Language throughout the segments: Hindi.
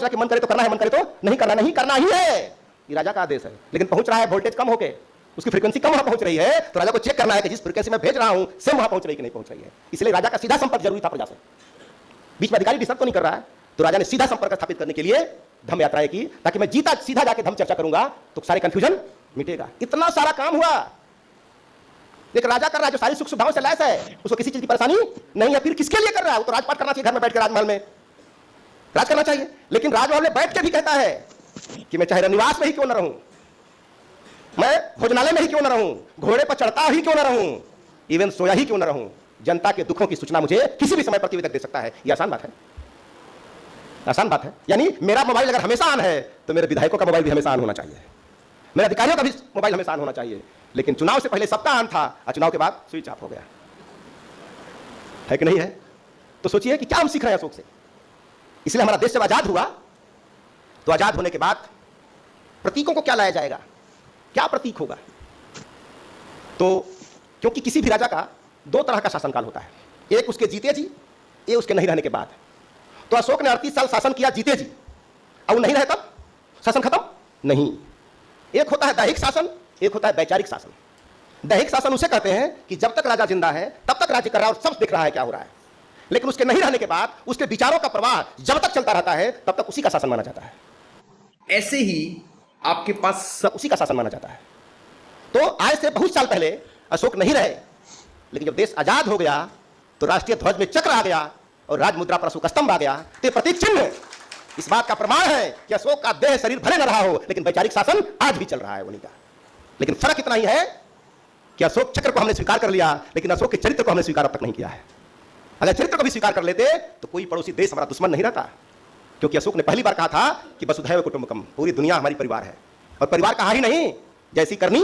रहा कि मन करे तो करना है, मन करे तो नहीं करना, नहीं करना ही है, ये राजा का आदेश है। लेकिन पहुंच रहा है वोल्टेज कम होके, उसकी फ्रीक्वेंसी कम वहां पहुंच रही है, तो राजा को चेक करना है कि जिस फ्रीक्वेंसी में भेज रहा हूं सेम वहां पहुंच रही है कि नहीं पहुंच रही है। इसलिए राजा का सीधा संपर्क जरूरी था प्रजा से। बीच में अधिकारी डिस्टर्ब तो नहीं कर रहा है, तो राजा ने सीधा संपर्क स्थापित करने के लिए धम्म यात्राएं की, ताकि मैं जीता सीधा जाके धम्म चर्चा करूंगा तो सारे कंफ्यूजन मिटेगा। इतना सारा काम हुआ, एक राजा कर रहा है जो सारी सुख सुविधाओं से लैस है, उसको किसी चीज की परेशानी नहीं है, फिर किसके लिए कर रहा है? वो तो राजपाट करना चाहिए, घर में बैठ के राजमहल में राज करना चाहिए। लेकिन राजमहल में बैठ के भी कहता है कि मैं चाहे रनिवास में ही क्यों न रहूं, मैं भोजनालय में ही क्यों न रहूं, घोड़े पर चढ़ता ही क्यों न रहूं, इवन सोया ही क्यों न रहूं, जनता के दुखों की सूचना मुझे किसी भी समय प्रतिवेदक दे सकता है। यह आसान बात है, आसान बात है। यानी मेरा मोबाइल अगर हमेशा ऑन है तो मेरे विधायकों का मोबाइल भी हमेशा ऑन होना चाहिए, मेरे अधिकारियों का भी मोबाइल हमेशा ऑन होना चाहिए। लेकिन चुनाव से पहले सबका ऑन था और चुनाव के बाद स्विच ऑफ हो गया, है कि नहीं है? तो सोचिए कि क्या हम सीख रहे हैं अशोक से। इसलिए हमारा देश जब आजाद हुआ तो आजाद होने के बाद प्रतीकों को क्या लाया जाएगा, क्या प्रतीक होगा? तो क्योंकि किसी भी राजा का दो तरह का शासनकाल होता है, एक उसके जीते जी, एक उसके नहीं रहने के बाद। तो अशोक ने 38 साल शासन किया जीते जी, और नहीं रहे तब शासन खत्म नहीं। एक होता है दैहिक शासन, एक होता है वैचारिक शासन। दैहिक शासन उसे कहते हैं कि जब तक राजा जिंदा है तब तक राज्य कर रहा है और सब देख रहा है क्या हो रहा है, लेकिन उसके नहीं रहने के बाद उसके विचारों का प्रवाह जब तक चलता रहता है तब तक उसी का शासन माना जाता है। ऐसे ही आपके पास उसी का शासन माना जाता है। तो आज से बहुत साल पहले अशोक नहीं रहे, लेकिन जब देश आजाद हो गया तो राष्ट्रीय ध्वज में चक्र आ गया और राजमुद्रा पर अशोक स्तंभ आ गया। तो प्रतीक चिन्ह इस बात का प्रमाण है कि अशोक का देह शरीर भले न रहा हो, लेकिन वैचारिक शासन आज भी चल रहा है उन्हीं का। लेकिन फर्क इतना ही है कि अशोक चक्र को हमने स्वीकार कर लिया, लेकिन अशोक के चरित्र को हमने स्वीकार अब तक नहीं किया है। अगर चरित्र को भी स्वीकार कर लेते तो कोई पड़ोसी देश हमारा दुश्मन नहीं रहता, क्योंकि अशोक ने पहली बार कहा था कि वसुधैव कुटुंबकम, पूरी दुनिया हमारी परिवार है। और परिवार कहा ही नहीं, जैसी करनी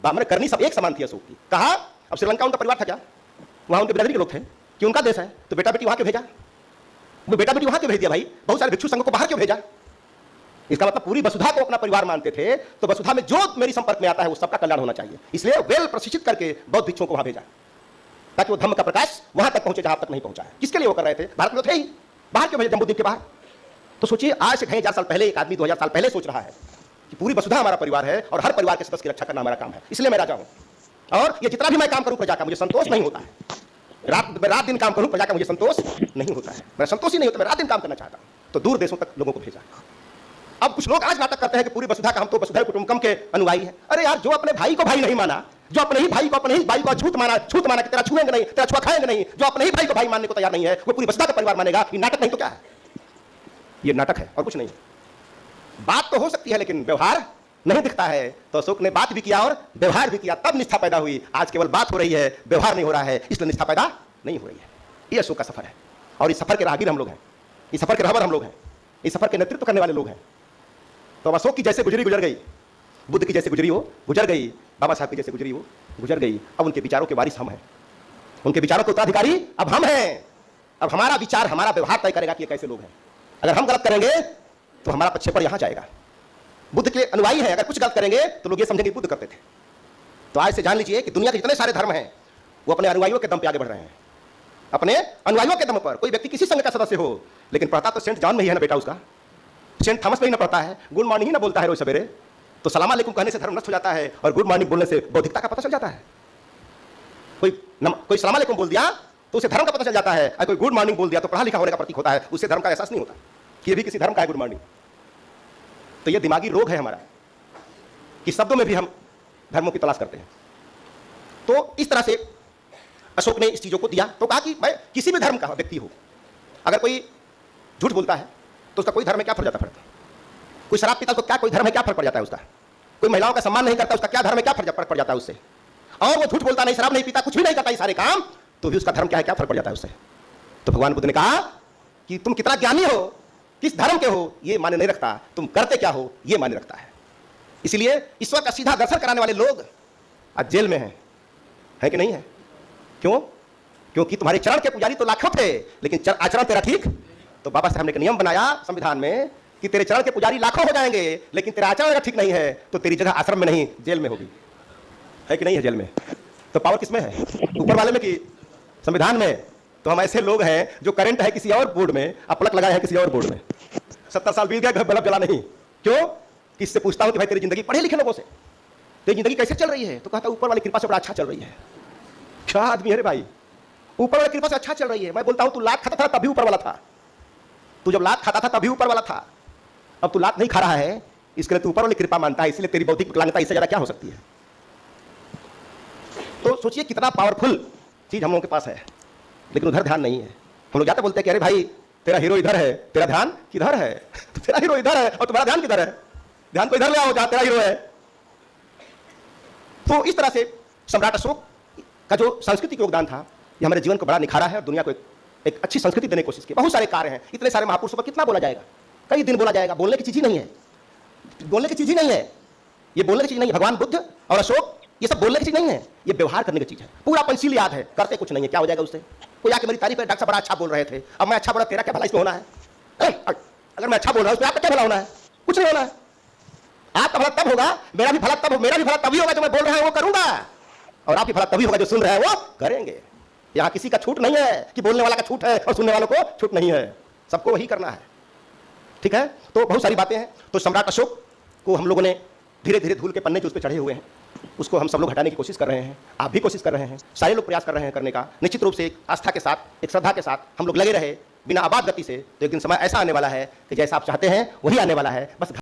बामन करनी सब एक समान थी अशोक की। कहा अब श्रीलंका उनका परिवार था क्या? वहां उनके बिरादरी के लोग थे कि उनका देश है, तो बेटा बेटी वहां क्यों भेजा? वो बेटा बेटी वहां क्यों भेज दिया भाई? बहुत सारे भिक्षु संघों को बाहर क्यों भेजा? इसका मतलब पूरी वसुधा को अपना परिवार मानते थे, तो वसुधा में जो मेरी संपर्क में आता है वो सबका कल्याण होना चाहिए, इसलिए वेल प्रशिक्षित करके बौद्ध भिक्षुओं को वहां भेजा, ताकि वो धम्म का प्रकाश वहां तक पहुंचे जहां तक नहीं पहुंचा है। किसके लिए वो कर रहे थे? भारत में थे ही, बाहर क्यों भेजे जम्बूद्वीप के बाहर? तो सोचिए आज से 2000 साल पहले एक आदमी 2000 साल पहले सोच रहा है कि पूरी वसुधा हमारा परिवार है और हर परिवार के सदस्य की रक्षा करना हमारा काम है, इसलिए मैं राजा हूं। और ये जितना भी मैं काम करूं प्रजा का मुझे संतोष नहीं होता है। रात दिन काम करूं प्रजा का मुझे संतोष नहीं होता है, मेरा संतोष ही नहीं होता, मैं रात दिन काम करना चाहता हूं। तो दूर देशों तक लोगों को भेजा। अब कुछ लोग आज नाटक करते हैं कि पूरी वसुधा का हम तो वसुधैव कुटुंबकम के अनुयायी हैं। अरे यार, जो अपने भाई को भाई नहीं माना, जो अपने ही भाई को अपने ही भाई को छूत माना कि तेरा छुएंगे नहीं, तेरा छुआ खाएंगे नहीं, जो अपने ही भाई को भाई मानने को तैयार नहीं है, वो पूरी वसुधा का परिवार मानेगा। ये नाटक नहीं तो क्या है? ये नाटक है और कुछ नहीं। बात तो हो सकती है लेकिन व्यवहार नहीं दिखता है। तो अशोक ने बात भी किया और व्यवहार भी किया, तब निष्ठा पैदा हुई। आज केवल बात हो रही है, व्यवहार नहीं हो रहा है, इसलिए निष्ठा पैदा नहीं हो रही है। ये अशोक का सफर है और इस सफर के राहगीर हम लोग हैं, इस सफर के रहबर हम लोग हैं, इस सफर के नेतृत्व करने वाले लोग हैं। तो अब अशोक की जैसे गुजरी गुजर गई, बुद्ध की जैसे गुजरी हो गुजर गई, बाबा साहब की जैसे गुजरी हो गुजर गई। अब उनके विचारों के वारिस हम हैं, उनके विचारों के उत्तराधिकारी अब हम हैं। अब हमारा विचार, हमारा व्यवहार तय करेगा कि ये कैसे लोग हैं। अगर हम गलत करेंगे तो हमारा प्रक्षेपण यहां जाएगा। बुद्ध के अनुयायी हैं, अगर कुछ गलत करेंगे तो लोग ये समझेंगे बुद्ध करते थे। तो आज से जान लीजिए कि दुनिया के जितने सारे धर्म हैं वो अपने अनुयायियों के दम पे आगे बढ़ रहे हैं, अपने अनुयायियों के दम पर। कोई व्यक्ति किसी संघ का सदस्य हो, लेकिन पढ़ता तो सेंट जॉन में ही है ना बेटा, उसका सेंट थॉमस में ही ना पढ़ता है, गुड मॉर्निंग ही ना बोलता है रोज सवेरे, तो सलाम अलैकुम कहने से धर्म नष्ट हो जाता है और गुड मॉर्निंग बोलने से बौद्धिकता का पता चल जाता है। कोई सलाम अलैकुम बोल दिया तो उसे धर्म का पता चल जाता है, और कोई गुड मॉर्निंग बोल दिया तो पढ़ा लिखा होने का प्रतीक होता है, उससे धर्म का एहसास नहीं होता कि ये भी किसी धर्म का है गुड मॉर्निंग। तो ये दिमागी रोग है हमारा कि शब्दों में भी हम धर्मों की तलाश करते हैं। तो इस तरह से अशोक ने इस चीजों को दिया। तो कहा कि भाई किसी भी धर्म का व्यक्ति हो, अगर कोई झूठ बोलता है तो उसका कोई धर्म में क्या फर्क जाता है? कोई शराब पीता तो क्या कोई धर्म में क्या फर्क पड़ जाता है उसका? कोई महिलाओं का सम्मान नहीं करता, उसका क्या धर्म में क्या फर्क पड़ जाता है उससे? और वो झूठ बोलता नहीं, शराब नहीं पीता, कुछ भी नहीं करता, ये सारे काम, तो भी उसका धर्म क्या है, क्या फर्क पड़ जाता है उससे? तो भगवान बुद्ध ने कहा कि तुम कितना ज्ञानी हो, किस धर्म के हो, ये माने नहीं रखता, तुम करते क्या हो ये माने रखता है। इसलिए ईश्वर का सीधा दर्शन कराने वाले लोग आज जेल में हैं, है कि नहीं है? क्यों? क्योंकि तुम्हारे चरण के पुजारी तो लाखों थे, लेकिन आचरण तेरा ठीक। तो बाबा साहब ने एक नियम बनाया संविधान में कि तेरे चरण के पुजारी लाखों हो जाएंगे, लेकिन तेरा आचरण अगर ठीक नहीं है तो तेरी जगह आश्रम में नहीं जेल में होगी, है कि नहीं है? जेल में। तो पावर किसमें है? ऊपर वाले में कि संविधान में? तो हम ऐसे लोग हैं जो करंट है किसी और बोर्ड में, अब प्लग लगाए हैं किसी और बोर्ड में। 70 साल बीत गए, घर बल्ब जला नहीं। क्यों? कि इससे पूछता हूं कि भाई तेरी जिंदगी पढ़े लिखे लोगों से तेरी जिंदगी कैसे चल रही है, तो कहता ऊपर वाली कृपा से बड़ा अच्छा चल रही है। क्या आदमी है रे भाई, ऊपर वाली कृपा से अच्छा चल रही है। मैं बोलता हूं तू लात खाता था तभी ऊपर वाला था, तू जब लात खाता था तभी ऊपर वाला था, अब तू लात नहीं खा रहा है, इसके लिए तू ऊपर वाली कृपा मानता है, इसलिए तेरी बौद्धिक विकलांगता इससे ज्यादा क्या हो सकती है। तो सोचिए कितना पावरफुल चीज हम लोगों के पास है, लेकिन उधर ध्यान नहीं है। हम लोग जाते बोलते हैं कि अरे भाई तेरा हीरो इधर है, तेरा ध्यान किधर है? तो तेरा हीरो इधर है और तुम्हारा ध्यान किधर है? ध्यान को इधर ले आओ जहां तेरा हीरो है। तो इस तरह से सम्राट अशोक का जो सांस्कृतिक योगदान था, ये हमारे जीवन को बड़ा निखारा है और दुनिया को एक अच्छी संस्कृति देने की कोशिश की। बहुत सारे कार्य हैं, इतने सारे महापुरुषों पर कितना बोला जाएगा, कई दिन बोला जाएगा। बोलने की चीज ही नहीं है, बोलने की चीज ही नहीं है, ये बोलने की चीज नहीं है। भगवान बुद्ध और अशोक ये सब बोलने की चीज नहीं है, ये व्यवहार करने की चीज है। पूरा पंचशील याद है, करते कुछ नहीं है, क्या हो जाएगा उससे? कोई आके मेरी तारीफ है, डॉक्टर साहब बड़ा अच्छा बोल रहे थे, अब मैं अच्छा बोला, तेरा क्या भला इसमें होना है? अगर मैं अच्छा बोल रहा हूं उसमें आपका क्या भला होना है? कुछ नहीं होना है। आपका भला तब होगा, मेरा भी भला तभी होगा जो मैं बोल रहा हूं वो करूंगा, और आपकी भला तभी होगा जो सुन रहे हैं वो करेंगे। यहां किसी का छूट नहीं है कि बोलने वाला का छूट है और सुनने वालों को छूट नहीं है, सबको वही करना है। ठीक है, तो बहुत सारी बातें हैं। तो सम्राट अशोक को हम लोगों ने धीरे धीरे धूल के पन्ने जो उस पर चढ़े हुए हैं, उसको हम सब लोग हटाने की कोशिश कर रहे हैं, आप भी कोशिश कर रहे हैं, सारे लोग प्रयास कर रहे हैं करने का। निश्चित रूप से एक आस्था के साथ, एक श्रद्धा के साथ हम लोग लगे रहे बिना आबाद गति से, तो एक दिन समय ऐसा आने वाला है कि जैसा आप चाहते हैं वही आने वाला है। बस